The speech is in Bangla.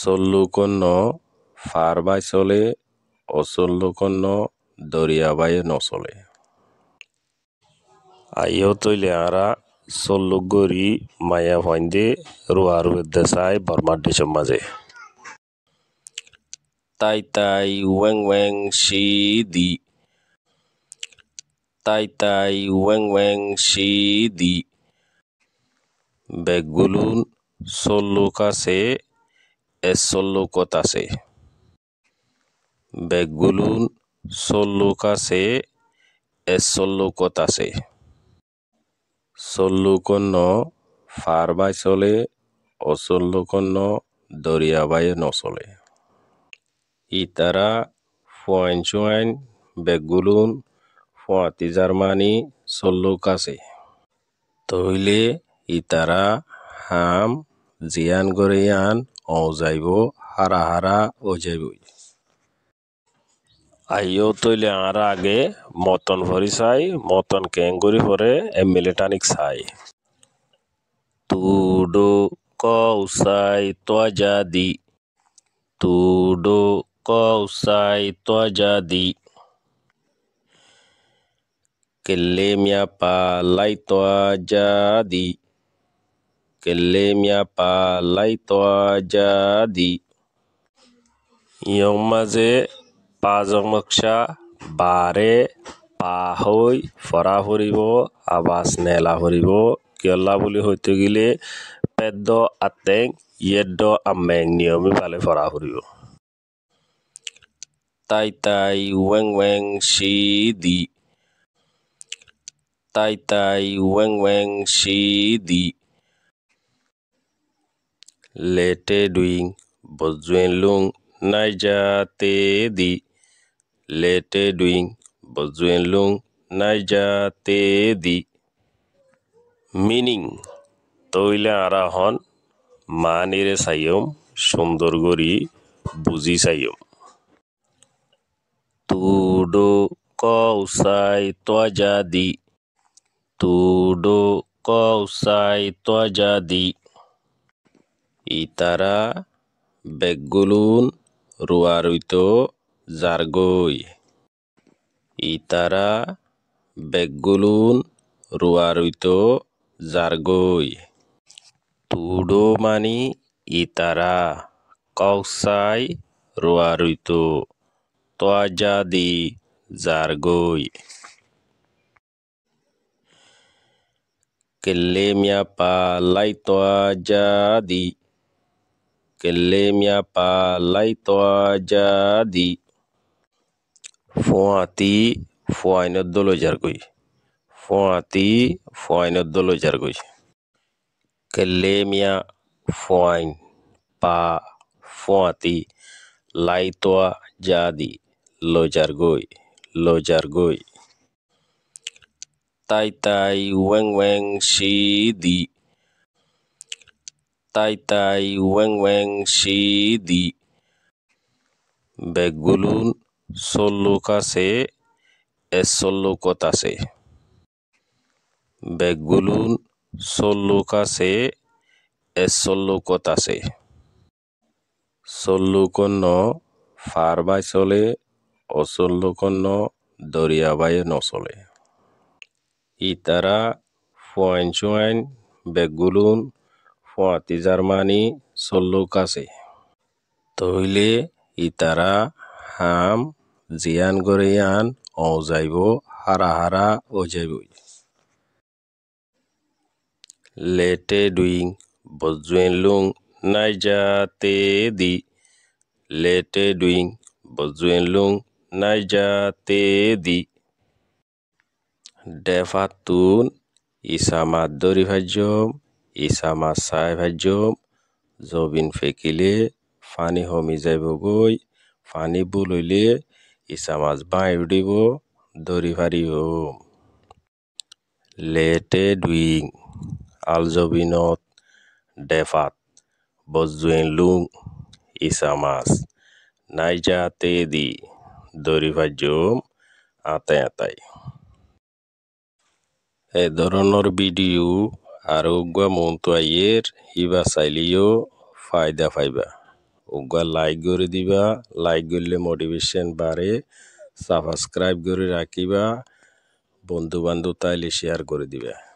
চল্লুকন্ন ফার বাই চলে অচল্লুকন্ন দরিয়া বাইয়ে নচলে আইও তৈলে আরা চল্লুক গড়ি মায়া ফাইন্দে রুয়া রুয়েদ্দে চাই বর্মার দেশের মাঝে তাই তাই ওয়াং ওয়াং শি দি তাই তাই ওয়াং ওয়াং শি দি বেগুলুন চল্লুক আছে চল্লুকত আছে বেগুলুন চল্লুক আছে চল্লুকত আছে চল্লুকন্ন ফার বাই চলে অচল্লুকন্ন দরিয়া বাইয়ে নচলে ইতারা ফুয়াইন চুয়াইন বেগুলুন ফুয়াতি জার্মানি চল্লুক আছে তইলে ইতারা হাম জিয়ান গরিয়ান ও যাইব হারা হারা ও যাইব আইও তৈলে আরা আগে মতন ভরি চাই মতন কেঙ্গুরি পরে মিলিটানিক চাই তুডো কৌসাই তোয়াজাদি তুডো কৌসাই তোয়াজাদি কেলেমিয়া পালাই তোয়াজাদি কেলেমিয়া পালাই তোয়াজাদি ইয়ং মাঝে পাজমকসা বারে পাহই ফরা ফুরিব আবাস নেলা ফুরিব কিয়লা বুলি হইতে গিলে পেদ্দ আতেং ইয়েদ্দ আমেং নিয়মি পালে ফরা ফুরিব তাই তাই ওয়াং ওয়াং শি দি তাই তাই ওয়াং ওয়াং শি দি লেটে ডুইং বজুয়েন লুং নাইজাতে দি লেটে ডুইং বজুয়েন লুং নাইজাতে দি মিনিং তইলে আরা হন মানিরে চাইয়ম সুন্দর গরি বুঝি চাইয়ম তুডো কৌসাই তোয়াজাদি তুডো কৌসাই তোয়াজাদি ইতারা বেগুলুন রুয়ারুইত জারগই ইতারা বেগুলুন রুয়ারুইত জারগই তুডো মানি ইতারা কৌসাই রুয়ারুইত তোয়াজাদি জারগই কেলেমিয়া পালাই তোয়াজাদি কেলেমিয়া পালাই তোয়াজাদি ফুয়াতি ফুয়াইনত দলো জারগই ফুয়াতি ফুয়াইনত দলো জারগই কেলেমিয়া ফুয়াইন পা ফুয়াতি লাই তোয়াজাদি লো জারগই তাই তাই ওয়াং ওয়াং শি দি তাই তাই ওয়াং ওয়াং শি দি বেগুলুন চল্লুক আছে চল্লুকত আছে বেগুলুন চল্লুক আছে চল্লুকত আছে চল্লুকন্ন ফার বাই চলে অচল্লুকন্ন দরিয়া বাইয়ে নচলে ইতারা ফুয়াইন চুয়াইন বেগুলুন ফুয়াতি জার্মানি চল্লুক আছে তইলে ইতারা হাম জিয়ান গরিয়ান ও যাইব হারা হারা ও যাইব লেটে ডুইং বজুয়েন লুং নাইজাতে দি লেটে ডুইং বজুয়েন লুং নাইজাতে দি ডেফাতুন ইসামাত দরি ভাজ্যম ইসামাত চাই ভাজ্যম জবিন ফেকিলে ফানি হমি যাইব গই ফানি বুলইলে ইসামাজ বাই উঠিব দরি ফারিব লেটে ডুইং আলজবিনত ডেফাত বজুয়েন লুং ইসামাজ নাইজাতে দি দরি ভাজ্যম আতাই আতাই এ ধরনের ভিডিও আর মন্তু আইয়ের ইবা চাইলিও ফায়দা পাইবা ওগা লাইক করে দিবা, লাইক করলে মোটিভেশন বাড়ে, সাবস্ক্রাইব করে রাখিবা, বন্ধু বান্ধব তাইলে শেয়ার করে দিবা।